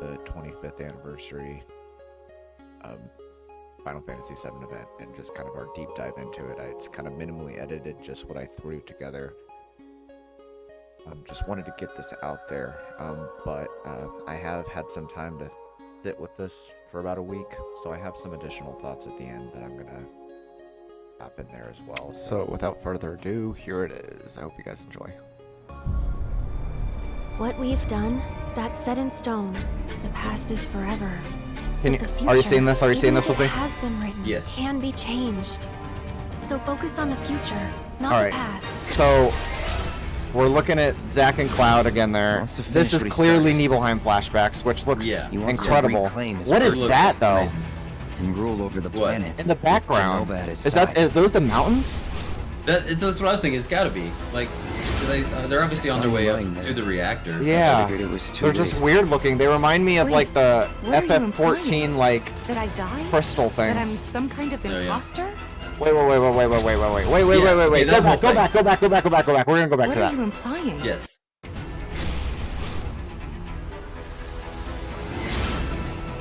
the 25th anniversary Final Fantasy VII event and just kind of our deep dive into it. I kind of minimally edited just what I threw together. Just wanted to get this out there, but I have had some time to sit with this for about a week, so I have some additional thoughts at the end that I'm gonna tap in there as well. So without further ado, here it is. I hope you guys enjoy. What we've done, that's set in stone. The past is forever. Can you, But the future, are you seeing this? Are you seeing even this if with me? it has been written, Yes. can be changed. So focus on the future, not All the right. past. So we're looking at Zack and Cloud again there. Wants to finish This is what he clearly started. Nibelheim flashbacks, which looks Yeah. He wants to incredible. reclaim his What is It looks that though? amazing. and rule over the What? planet. In the with background, Genova at his is side. those the mountains? That's what I was thinking. It's got to be like they're obviously on their way up Lying there. to the reactor. Yeah, I figured it was too they're just late. weird looking. They remind me of Wait, like the what are you FF14 like That I died? crystal That I'm things. some kind of Oh, yeah. imposter? Wait. Yeah, Go that back. whole Go back. We're gonna go back What to are that. you implying? Yes.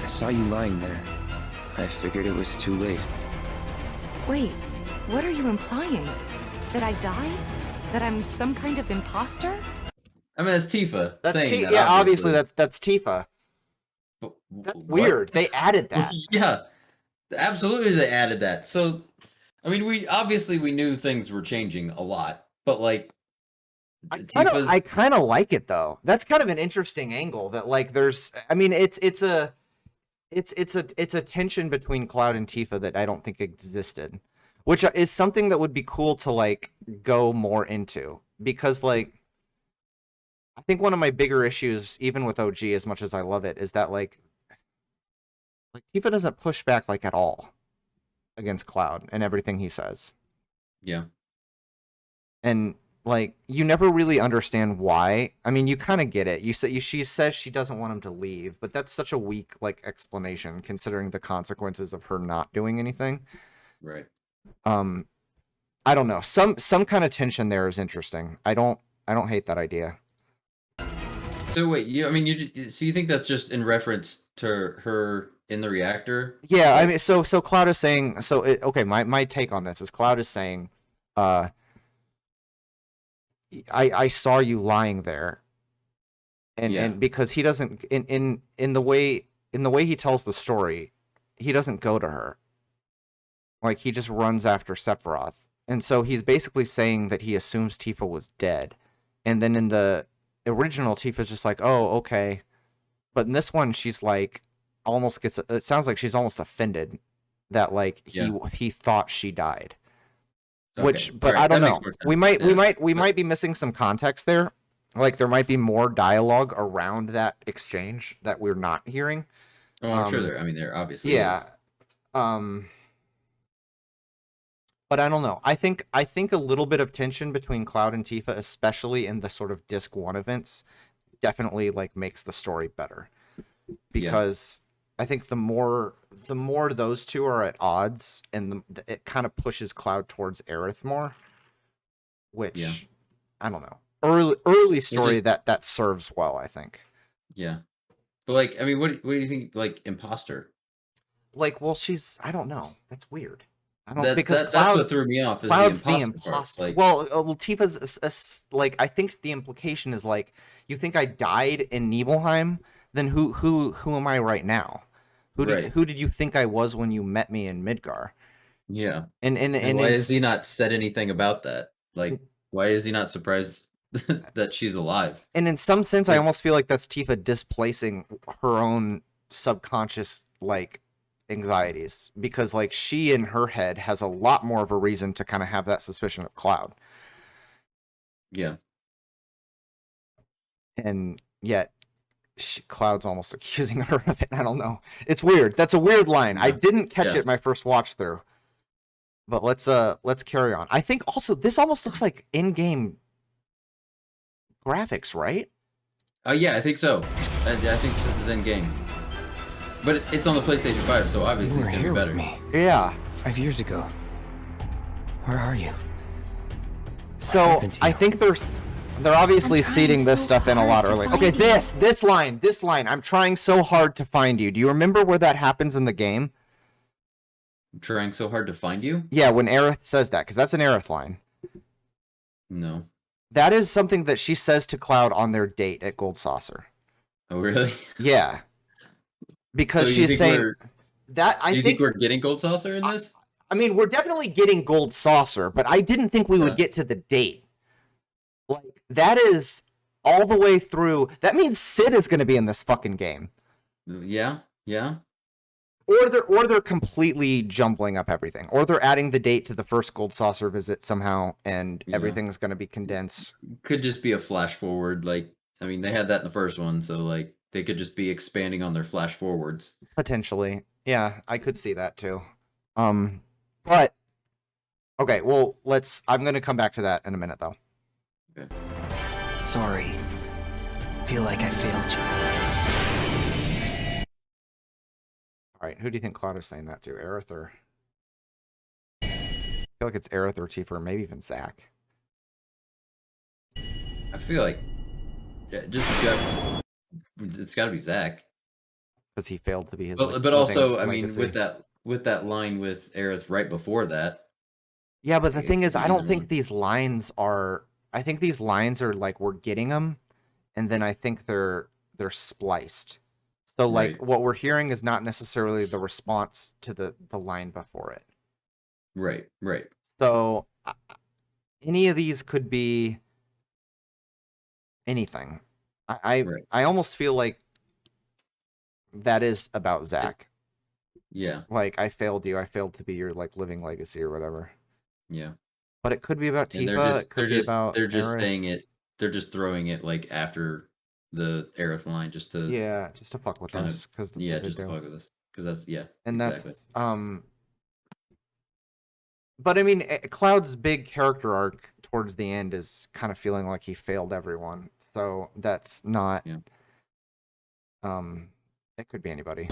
I saw you lying there. I figured it was too late. Wait, what are you implying? That I died? That I'm some kind of imposter? I mean, it's Tifa That's saying that. yeah. Obviously, that's Tifa. But That's what? weird. They added that. Yeah, absolutely. They added that. So, I mean, we knew things were changing a lot, but like, Tifa's. I kind of like it though. That's kind of an interesting angle. That like, there's. I mean, it's a tension between Cloud and Tifa that I don't think existed, which is something that would be cool to like go more into, because like I think one of my bigger issues, even with OG, as much as I love it, is that like Tifa doesn't push back like at all against Cloud and everything he says. Yeah. And like you never really understand why. I mean, you kind of get it. She says she doesn't want him to leave, but that's such a weak like explanation considering the consequences of her not doing anything. Right. I don't know. Some kind of tension there is interesting. I don't hate that idea. So wait, so you think that's just in reference to her in the reactor? Yeah, I mean, so Cloud is saying, okay, my take on this is Cloud is saying, I saw you lying there, and because he doesn't in the way he tells the story, he doesn't go to her. Like he just runs after Sephiroth, and so he's basically saying that he assumes Tifa was dead, and then in the original, Tifa's just like, oh, okay, but in this one, she's like almost gets. It sounds like she's almost offended that like he thought she died. Okay. Which, but All right, I don't that know. makes more sense. We might be missing some context there. Like there might be more dialogue around that exchange that we're not hearing. Oh, I'm sure there. I mean, there obviously Yeah. is. But I don't know. I think a little bit of tension between Cloud and Tifa, especially in the sort of Disc 1 events, definitely like makes the story better. Because I think the more those two are at odds, and it kind of pushes Cloud towards Aerith more, which I don't know. Early story that serves well, I think. Yeah, but like, I mean, what do you think? Like, imposter. Like, well, I don't know. That's weird. I don't That's what threw me off. Is Cloud's the imposter. Part. Like, well, Tifa's like, I think the implication is like, you think I died in Nibelheim? Then who am I right now? Who did you think I was when you met me in Midgar? Yeah. And why has he not said anything about that? Like, why is he not surprised that she's alive? And in some sense, I almost feel like that's Tifa displacing her own subconscious like anxieties, because like she in her head has a lot more of a reason to kind of have that suspicion of Cloud. Yeah. And yet Cloud's almost accusing her of it. I don't know. It's weird. That's a weird line. I didn't catch it my first watch through. But let's carry on. I think also this almost looks like in-game graphics, right? Yeah, I think so. I think this is in game. But it's on the PlayStation 5, so obviously it's You were gonna be here better. with me Yeah. 5 years ago. Where are you? So happened to I you? think there's They're obviously I'm trying seeding this so stuff in a hard lot to early. find Okay, you. this line. I'm trying so hard to find you. Do you remember where that happens in the game? I'm trying so hard to find you. Yeah, when Aerith says that, because that's an Aerith line. No. That is something that she says to Cloud on their date at Gold Saucer. Oh, really? Yeah. Because So she's saying that do you think we're getting Gold Saucer in this? I mean, we're definitely getting Gold Saucer, but I didn't think we would get to the date. Like, that is all the way through. That means Sid is going to be in this fucking game. Yeah. Or they're completely jumbling up everything. Or they're adding the date to the first Gold Saucer visit somehow, and everything's going to be condensed. Could just be a flash forward. Like, I mean, they had that in the first one, so like they could just be expanding on their flash forwards. Potentially. Yeah, I could see that too. But okay, well, I'm going to come back to that in a minute though. Okay. Sorry. Feel like I failed you. All right, who do you think Cloud is saying that to? Aerith or... I feel like it's Aerith or Tifa, or maybe even Zack. I feel like it's got to be Zack. Because he failed to be his. But also, I mean, with that line with Aerith right before that. Yeah, but the thing is, I don't think one. these lines are. I think these lines are like we're getting them, and then I think they're spliced. So like what we're hearing is not necessarily the response to the line before it. Right. So any of these could be anything. I almost feel like that is about Zack. Yeah. Like, I failed you. I failed to be your like living legacy or whatever. Yeah. But it could be about Tifa. They're just saying it. They're just throwing it like after the Aerith line just to fuck with us because just to fuck with us because that's and exactly. That's But I mean, Cloud's big character arc towards the end is kind of feeling like he failed everyone. So that's not. Yeah. It could be anybody.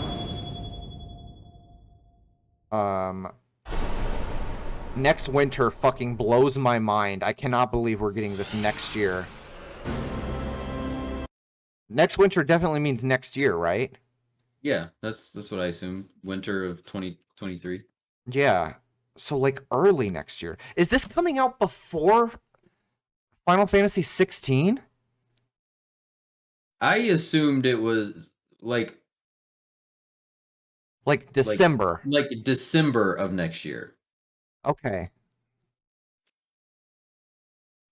Next winter fucking blows my mind. I cannot believe we're getting this next year. Next winter definitely means next year, right? Yeah, that's what I assume. Winter of 2023. Yeah. So like early next year. Is this coming out before Final Fantasy 16? I assumed it was like December. Like December of next year. Okay.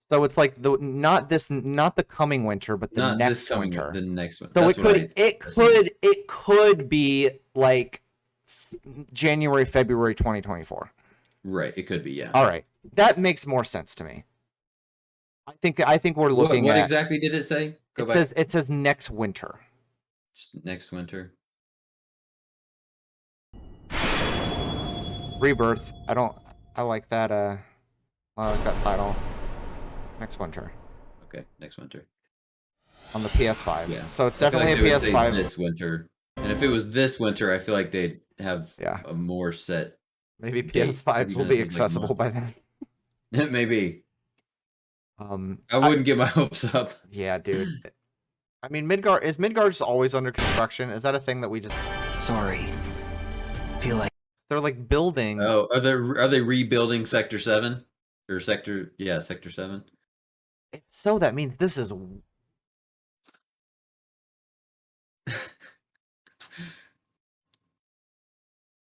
So it's like not the coming winter, but the next winter. The next one. So it could be like January, February 2024. Right, it could be, yeah. All right. That makes more sense to me. I think we're looking at... What at... exactly did it say? It says next winter. Just next winter. Rebirth. I like that title. Next winter. Okay, next winter. On the PS5. Yeah. So it's definitely a PS5. This winter. And if it was this winter, I feel like they'd have a more set. Maybe PS5s will be accessible by then. Maybe. I wouldn't get my hopes up. Yeah, dude. I mean, Midgar just always under construction? Is that a thing that we just... Sorry. Feel like... They're like building... Oh, are they rebuilding Sector 7? Or Sector 7? So that means this is...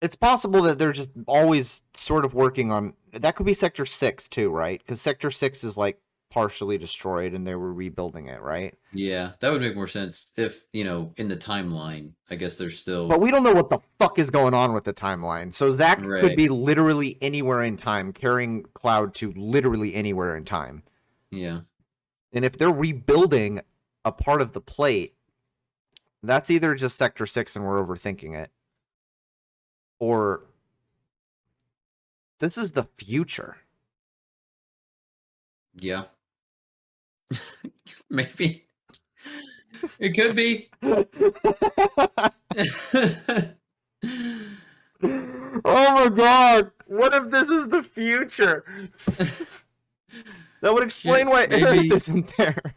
It's possible that they're just always sort of working on... That could be Sector 6 too, right? Because Sector 6 is like partially destroyed and they were rebuilding it, right? Yeah, that would make more sense if, in the timeline, I guess there's still... But we don't know what the fuck is going on with the timeline. So Zack could be literally anywhere in time, carrying Cloud to literally anywhere in time. Yeah. And if they're rebuilding a part of the plate, that's either just Sector 6 and we're overthinking it, or this is the future. Yeah. Maybe. It could be. Oh my god! What if this is the future? That would explain why Aerith isn't there.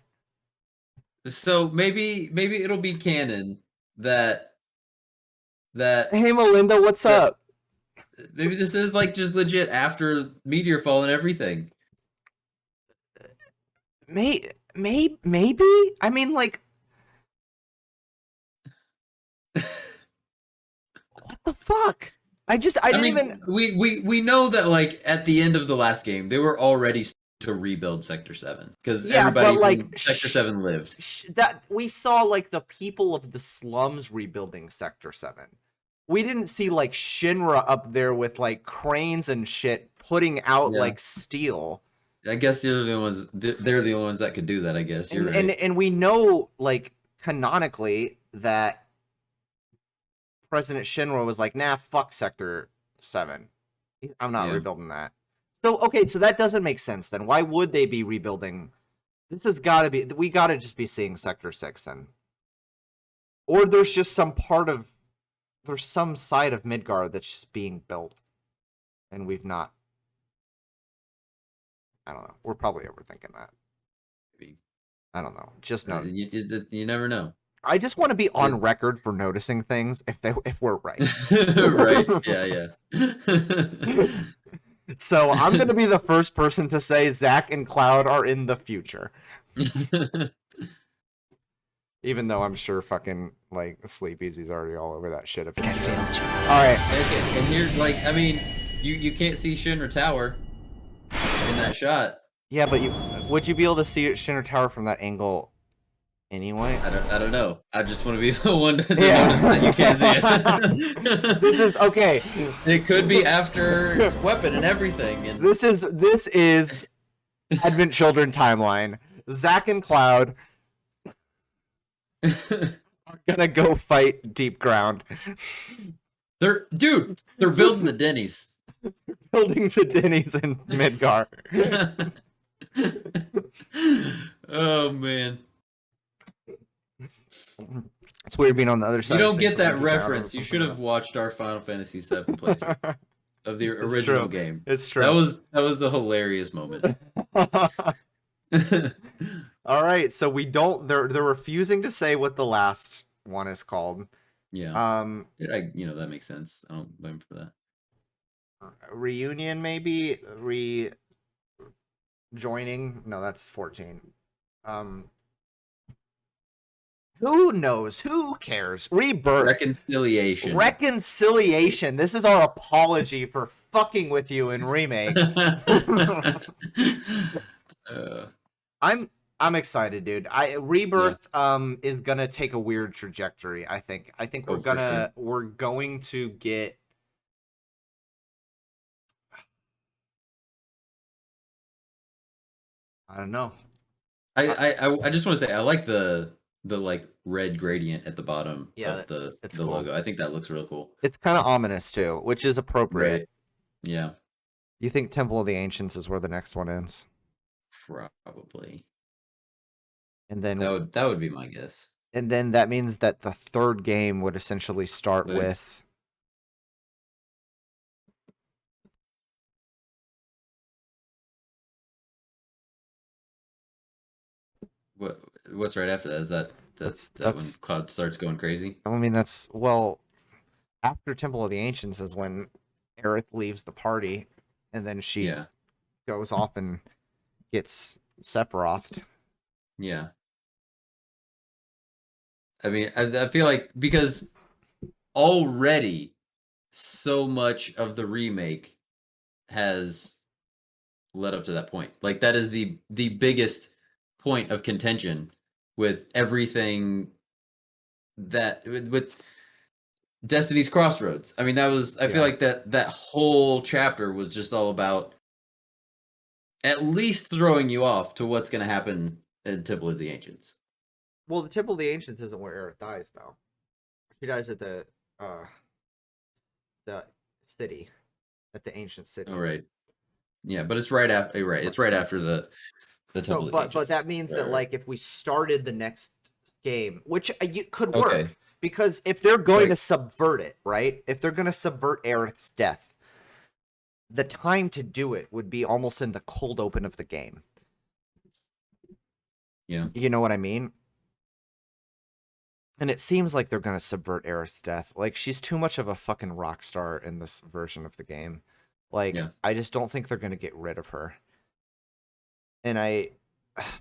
So maybe it'll be canon that Hey Melinda, what's up? Maybe this is like just legit after Meteor Fall and everything. Maybe. I mean, like, what the fuck? I didn't even. We know that like at the end of the last game, they were already to rebuild Sector 7 because everybody from Sector 7 lived. That we saw like the people of the slums rebuilding Sector 7. We didn't see like Shinra up there with like cranes and shit putting out like steel. I guess they're the only ones that could do that, I guess. You're right. And we know like canonically that President Shinra was like, nah, fuck Sector 7. I'm not rebuilding that. So okay, so that doesn't make sense then. Why would they be rebuilding? This has gotta be, we gotta just be seeing Sector 6 then. Or there's just some side of Midgard that's just being built. And we've not. I don't know. We're probably overthinking that. Maybe. I don't know. Just know. You never know. I just want to be on record for noticing things if we're right. Right. Yeah. So I'm going to be the first person to say Zack and Cloud are in the future. Even though I'm sure fucking, like, Sleepy's already all over that shit. I failed you. Alright. Okay, and here, like, I mean, you can't see Shinra Tower in that shot. Yeah, but would you be able to see Shinra Tower from that angle anyway? I don't know. I just want to be the one to notice that you can't see it. This is, okay. It could be after Weapon and everything. And This is Advent Children timeline. Zack and Cloud are gonna go fight Deep Ground. They're building the Denny's. Building the Denny's in Midgar. Oh man. It's weird being on the other side. You don't get that reference. You should have watched our Final Fantasy VII playthrough of the original game. It's true. That was a hilarious moment. All right, so we don't. They're refusing to say what the last one is called. Yeah. That makes sense. I don't blame for that. Reunion, maybe rejoining. No, that's 14. Who knows? Who cares? Rebirth. Reconciliation. This is our apology for fucking with you in remake. I'm excited, dude. Rebirth is gonna take a weird trajectory. I think we're going to get. I don't know. I just want to say I like the like red gradient at the bottom of the cool. logo. I think that looks real cool. It's kind of ominous too, which is appropriate. Right. Yeah. You think Temple of the Ancients is where the next one ends? Probably. And then that would be my guess. And then that means that the third game would essentially start with What's right after that? Is that when Cloud starts going crazy? I mean, after Temple of the Ancients is when Aerith leaves the party, and then she goes off and gets Sephiroth. Yeah. I mean, I feel like because already so much of the remake has led up to that point. Like that is the biggest point of contention with everything that with Destiny's Crossroads. I mean, I feel like that whole chapter was just all about at least throwing you off to what's going to happen in Temple of the Ancients. Well, the Temple of the Ancients isn't where Aerith dies, though. She dies at the city, at the ancient city. All right. Yeah, but it's right after. Right, it's right after the Temple of the Ancients. But that means that like if we started the next game, which could work, because if they're going to subvert it, right? If they're going to subvert Aerith's death, the time to do it would be almost in the cold open of the game. Yeah. You know what I mean? And it seems like they're gonna subvert Aerith's death. Like, she's too much of a fucking rock star in this version of the game. Like, Yeah. I just don't think they're gonna get rid of her. And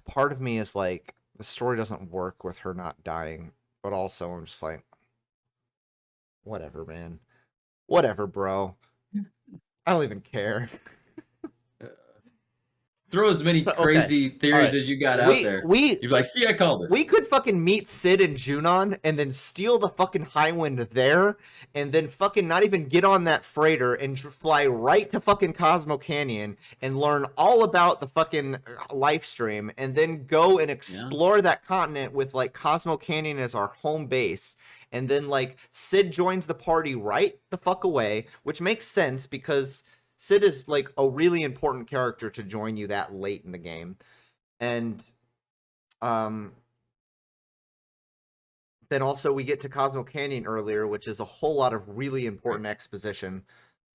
part of me is like, the story doesn't work with her not dying, but also I'm just like, whatever, man. Whatever, bro. I don't even care. Throw as many Okay. crazy theories as you got out there. You're like, see, I called it. We could fucking meet Cid and Junon and then steal the fucking Highwind there and then fucking not even get on that freighter and fly right to fucking Cosmo Canyon and learn all about the fucking live stream and then go and explore that continent with like Cosmo Canyon as our home base. And then like Cid joins the party right the fuck away, which makes sense because Cid is like a really important character to join you that late in the game. And then also we get to Cosmo Canyon earlier, which is a whole lot of really important exposition.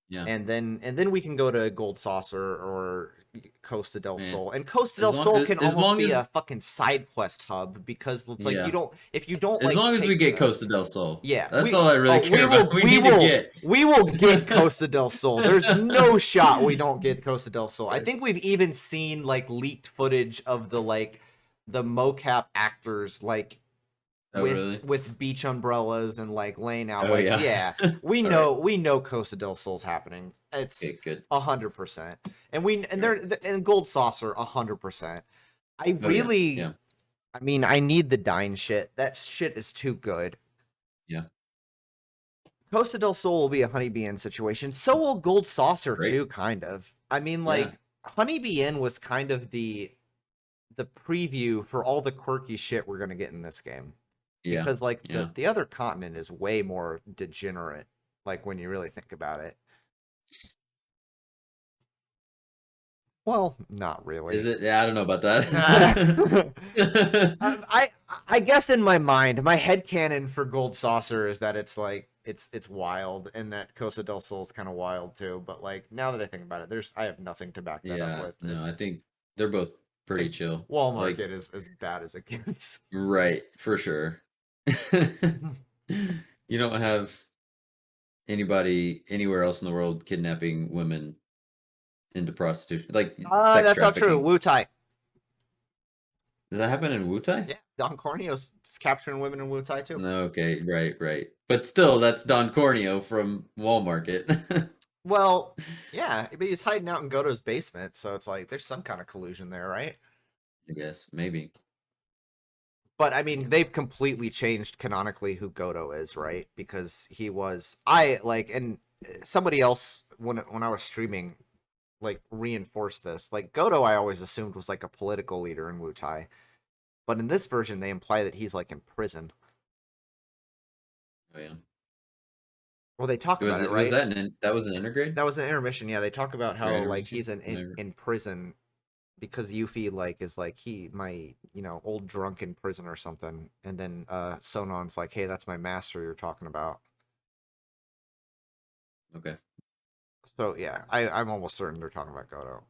Yeah. And then we can go to Gold Saucer or Costa del Sol. And Costa del Sol can almost be a fucking side quest hub because it's like you don't as long as we get Costa del Sol. Yeah. That's all I really care about. We will get Costa del Sol. There's no shot we don't get Costa del Sol. I think we've even seen like leaked footage of the mocap actors with beach umbrellas and like laying out we know Costa del Sol's happening. It's good. 100%. And they're in Gold Saucer 100%. I mean, I need the Dine shit. That shit is too good. Yeah. Costa del Sol will be a Honeybee Inn situation. So will Gold Saucer too, kind of. I mean, like Honeybee Inn was kind of the preview for all the quirky shit we're gonna get in this game. Yeah. Because like the other continent is way more degenerate, like when you really think about it. Well, not really. Is it? Yeah, I don't know about that. I guess in my mind, my headcanon for Gold Saucer is that it's like it's wild, and that Costa del Sol is kind of wild too. But like now that I think about it, I have nothing to back that up with. No, I think they're both pretty chill. Wall Market is as bad as it gets. Right, for sure. You don't have anybody anywhere else in the world kidnapping women into prostitution, like sex that's trafficking. not true. Wu-Tai. Does that happen in Wu-Tai? Yeah, Don Corneo's capturing women in Wu-Tai too. Okay, right. But still, that's Don Corneo from Wall Market. Well, yeah, but he's hiding out in Goto's basement, so it's like there's some kind of collusion there, right? I guess, maybe. But I mean, they've completely changed canonically who Goto is, right? Because and somebody else when I was streaming, like reinforced this. Like Goto, I always assumed was like a political leader in Wu-Tai, but in this version, they imply that he's like in prison. Oh yeah. Well, they talk about it, right? That was an intergrade? That was an intermission. Yeah, they talk about how like he's in prison. Because Yuffie is old drunken prison or something, and then Sonon's like, hey, that's my master you're talking about. Okay. So yeah, I'm almost certain they're talking about Goto.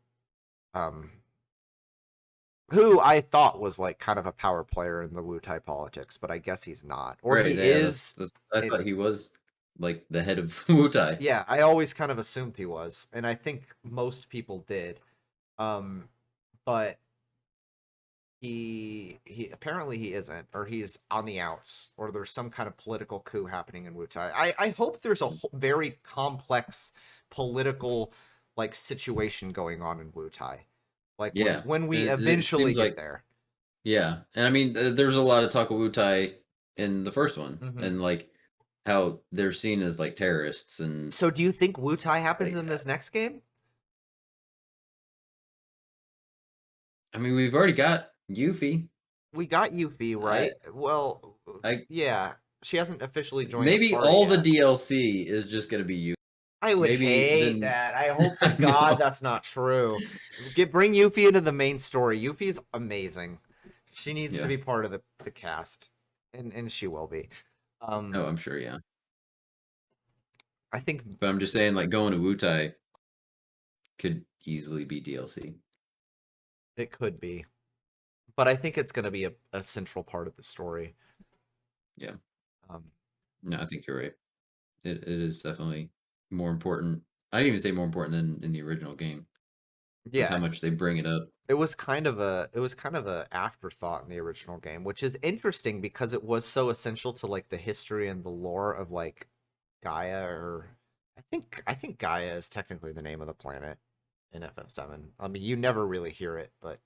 Who I thought was like kind of a power player in the Wu-Tai politics, but I guess he's not. Or he is. I thought he was like the head of Wu-Tai. Yeah, I always kind of assumed he was, and I think most people did. But he apparently he isn't, or he's on the outs, or there's some kind of political coup happening in Wu-Tai. I hope there's a very complex political like situation going on in Wu-Tai. Like when we eventually get there. Yeah, and I mean, there's a lot of talk of Wu-Tai in the first one, and like how they're seen as like terrorists. And so, do you think Wu-Tai happens in this next game? I mean, we've already got Yuffie. We got Yuffie, right? Yeah. She hasn't officially joined. Maybe all the DLC is just going to be Yuffie. I would hate that. I hope to God that's not true. Bring Yuffie into the main story. Yuffie's amazing. She needs to be part of the cast, and she will be. I'm sure, yeah. I think, but I'm just saying, like going to Wu-Tai could easily be DLC. It could be, but I think it's going to be a central part of the story. Yeah. Um, No, I think you're right. It is definitely more important. I'd even say more important than in the original game. With how much they bring it up. It was kind of a afterthought in the original game, which is interesting because it was so essential to like the history and the lore of like Gaia, or I think Gaia is technically the name of the planet in FF7. I mean, you never really hear it, but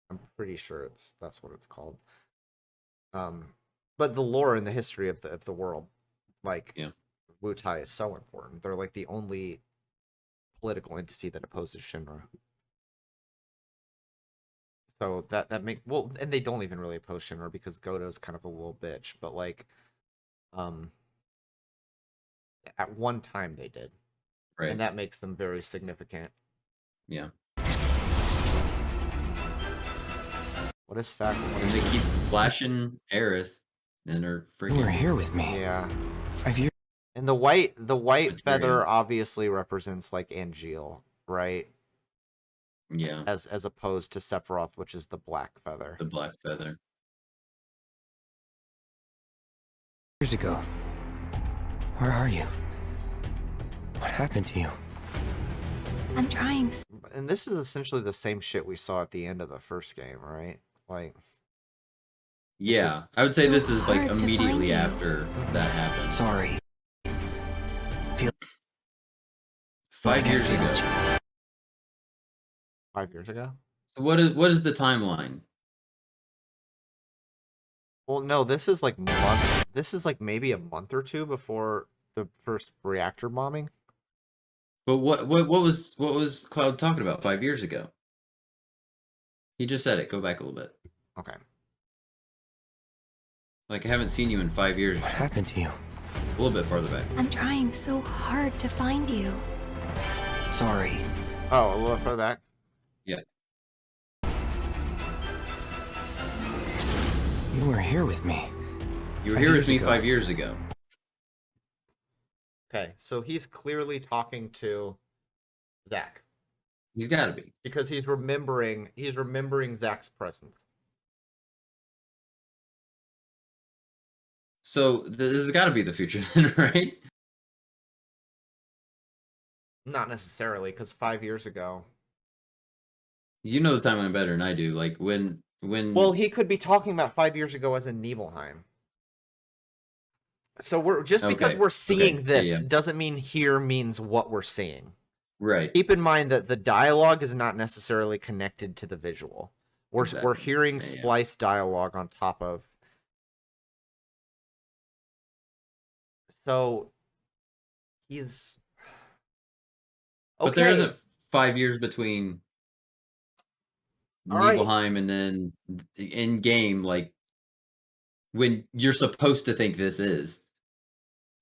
I'm pretty sure that's what it's called. But the lore and the history of the world, like Wutai, is so important. They're like the only political entity that opposes Shinra. So that make well, and they don't even really oppose Shinra because Goto's kind of a little bitch, but like, at one time they did, right? And that makes them very significant. Yeah. What is fact? And they keep flashing Aerith, and they're freaking. You were here with me. Yeah. 5 years. And the white Material. feather obviously represents like Angeal, right? Yeah. As opposed to Sephiroth, which is the black feather. The black feather. Years ago. Where are you? What happened to you? I'm trying. And this is essentially the same shit we saw at the end of the first game, right? Like, yeah, I would say this is like hard to immediately find after that happened. Sorry. 5 years ago. 5 years ago? So what is the timeline? Well, no, this is like maybe a month or two before the first reactor bombing. But what was Cloud talking about 5 years ago? He just said it. Go back a little bit. Okay. Like, I haven't seen you in 5 years. What happened to you? A little bit farther back. I'm trying so hard to find you. Sorry. Oh, a little further back. Yeah. You were here with me. You were 5 here with years me ago. 5 years ago. Okay, so he's clearly talking to Zack He's got to be. because he's remembering Zack's presence. So this has got to be the future then, right? Not necessarily, because 5 years ago. You know the timeline better than I do. Like when. Well, he could be talking about 5 years ago as in Nibelheim. So we're just because we're seeing this doesn't mean here means what we're seeing. Right. Keep in mind that the dialogue is not necessarily connected to the visual. We're hearing spliced dialogue on top of. So he's But there isn't 5 years between Nibelheim and then in game, like when you're supposed to think this is.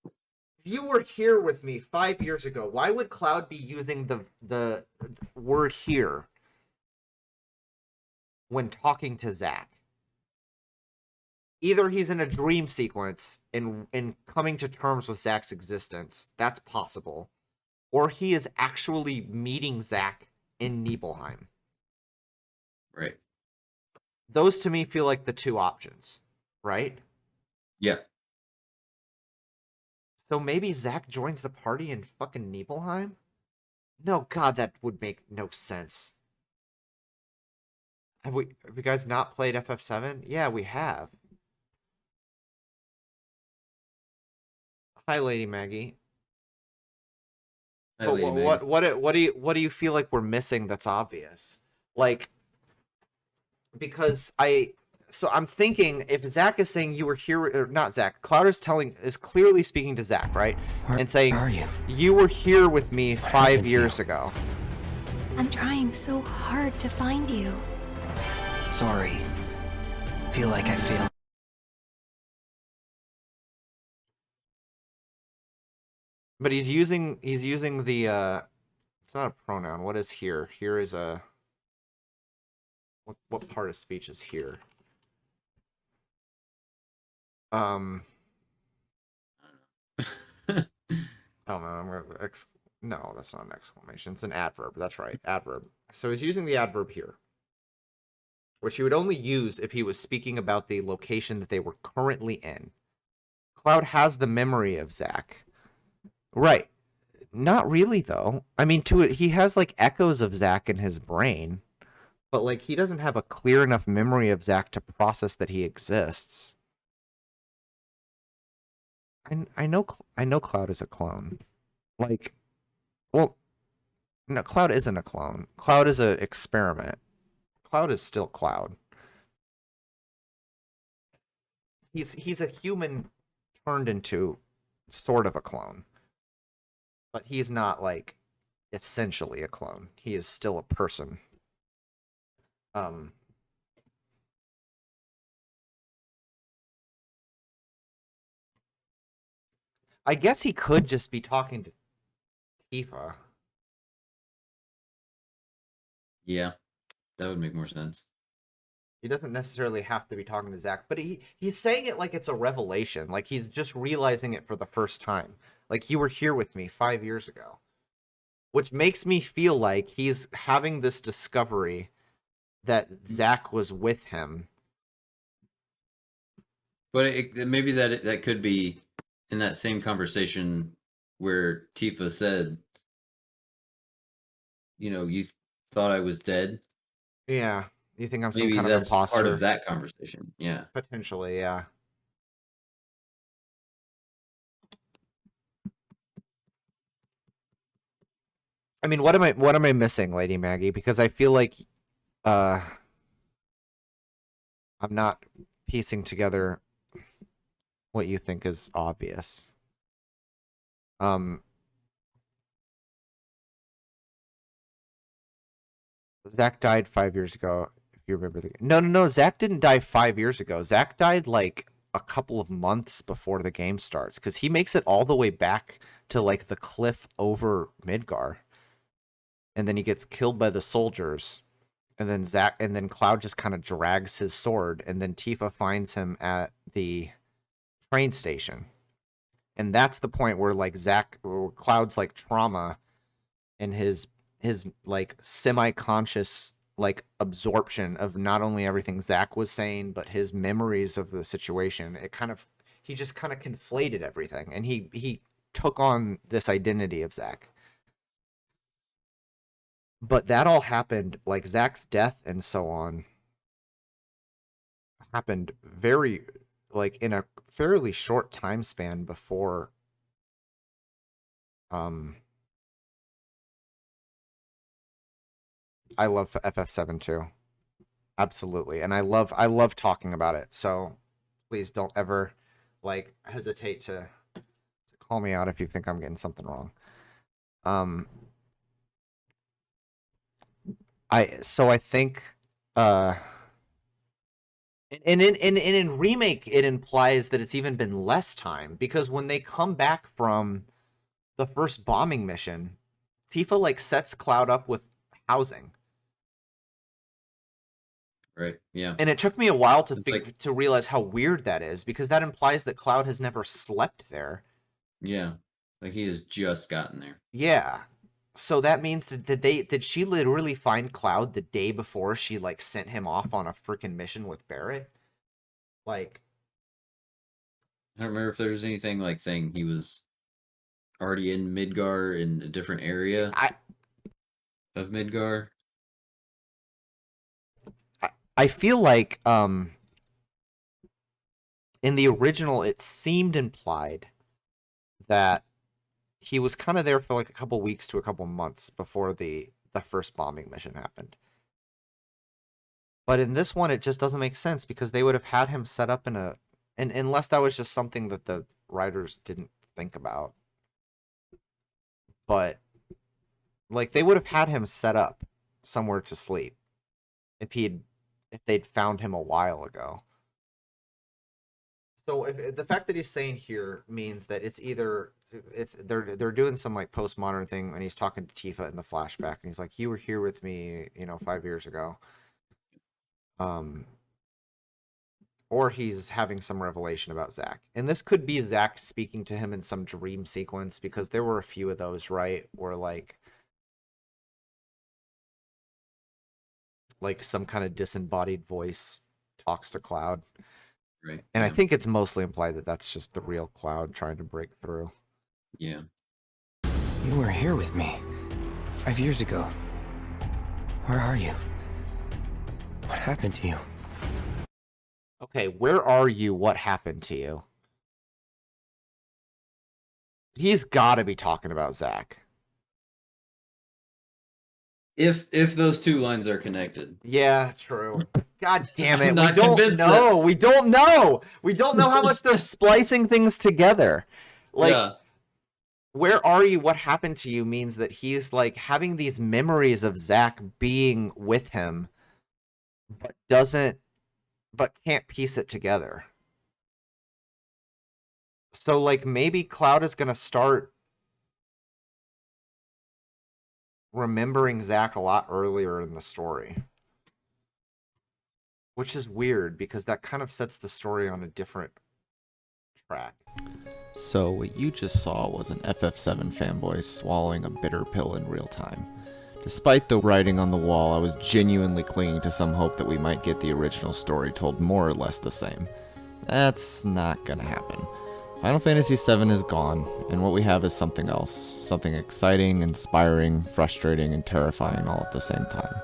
If you were here with me 5 years ago, why would Cloud be using the word here when talking to Zack? Either he's in a dream sequence and coming to terms with Zack's existence, that's possible, or he is actually meeting Zack in Nibelheim. Right. Those to me feel like the two options, right? Yeah. So maybe Zack joins the party in fucking Nibelheim? No, God, that would make no sense. Have you guys not played FF7? Yeah, we have. Hi, Lady Maggie. Hi, Lady Maggie. What do you feel like we're missing that's obvious? Like, because I'm thinking if Zack is saying you were here, or not Zack, Cloud is clearly speaking to Zack, right? And saying, Where are you? You were here with me 5 years ago. I'm trying so hard to find you. Sorry. Feel like I failed. But he's using the it's not a pronoun. What is here? Here is a what part of speech is here? I don't know. No, that's not an exclamation. It's an adverb. That's right. Adverb. So he's using the adverb here. which he would only use if he was speaking about the location that they were currently in. Cloud has the memory of Zack. Right. Not really, though. I mean, he has, like, echoes of Zack in his brain, but, like, he doesn't have a clear enough memory of Zack to process that he exists. I know Cloud is a clone. Like, well, no, Cloud isn't a clone. Cloud is an experiment. Cloud is still Cloud. He's a human turned into sort of a clone. But he's not, like, essentially a clone. He is still a person. I guess he could just be talking to Tifa. Yeah, that would make more sense. He doesn't necessarily have to be talking to Zack, but he's saying it like it's a revelation. Like he's just realizing it for the first time. Like, you were here with me 5 years ago. Which makes me feel like he's having this discovery that Zack was with him. But maybe that could be in that same conversation where Tifa said, you thought I was dead. Yeah, you think I'm maybe some kind of imposter? Part of that conversation. Yeah, potentially. Yeah. I mean, what am I missing, Lady Maggie? Because I feel like I'm not piecing together what you think is obvious. Zack died 5 years ago, if you remember the... No, Zack didn't die 5 years ago. Zack died, like, a couple of months before the game starts, because he makes it all the way back to, like, the cliff over Midgar. And then he gets killed by the soldiers. And then Cloud just kind of drags his sword, and then Tifa finds him at the train station. And that's the point where, like, Cloud's, like, trauma and his like semi-conscious, like, absorption of not only everything Zack was saying, but his memories of the situation. He just kind of conflated everything, and he took on this identity of Zack. But that all happened, like, Zack's death and so on happened very, like, in a fairly short time span before I love FF7 too. Absolutely. And I love talking about it. So please don't ever, like, hesitate to call me out if you think I'm getting something wrong. I think and in Remake it implies that it's even been less time, because when they come back from the first bombing mission, Tifa, like, sets Cloud up with housing. Right. Yeah. And it took me a while to realize how weird that is, because that implies that Cloud has never slept there. Yeah. Like, he has just gotten there. Yeah. So that means that did she literally find Cloud the day before she, like, sent him off on a freaking mission with Barrett? Like, I don't remember if there was anything, like, saying he was already in Midgar in a different area of Midgar. I feel like in the original it seemed implied that he was kind of there for, like, a couple weeks to a couple months before the first bombing mission happened. But in this one it just doesn't make sense, because they would have had him set up and unless that was just something that the writers didn't think about. But, like, they would have had him set up somewhere to sleep if they'd found him a while ago. So if the fact that he's saying here means that it's either they're doing some, like, postmodern thing, and he's talking to Tifa in the flashback, and he's like, "You were here with me, 5 years ago." Or he's having some revelation about Zack. And this could be Zack speaking to him in some dream sequence, because there were a few of those, right? Where, like, like some kind of disembodied voice talks to Cloud. Right. And I yeah. think it's mostly implied that that's just the real Cloud trying to break through. Yeah. You were here with me 5 years ago. Where are you? What happened to you? Okay, where are you? What happened to you? He's got to be talking about Zack. If those two lines are connected. Yeah, true. God damn it. I'm We not don't convinced know. We don't know. We don't know how much they're splicing things together. Like, yeah. where are you? What happened to you means that he's like having these memories of Zack being with him, but can't piece it together. So like maybe Cloud is gonna start remembering Zack a lot earlier in the story. Which is weird because that kind of sets the story on a different track. So what you just saw was an FF7 fanboy swallowing a bitter pill in real time. Despite the writing on the wall, I was genuinely clinging to some hope that we might get the original story told more or less the same. That's not gonna happen. Final Fantasy VII is gone, and what we have is something else. Something exciting, inspiring, frustrating, and terrifying all at the same time.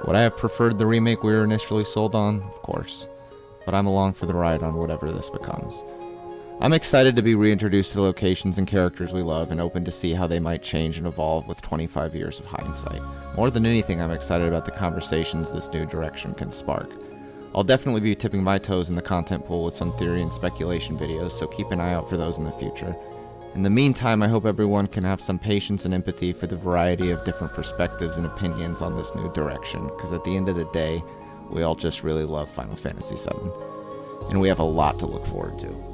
Would I have preferred the remake we were initially sold on? Of course. But I'm along for the ride on whatever this becomes. I'm excited to be reintroduced to the locations and characters we love and open to see how they might change and evolve with 25 years of hindsight. More than anything, I'm excited about the conversations this new direction can spark. I'll definitely be tipping my toes in the content pool with some theory and speculation videos, so keep an eye out for those in the future. In the meantime, I hope everyone can have some patience and empathy for the variety of different perspectives and opinions on this new direction, because at the end of the day, we all just really love Final Fantasy VII. And we have a lot to look forward to.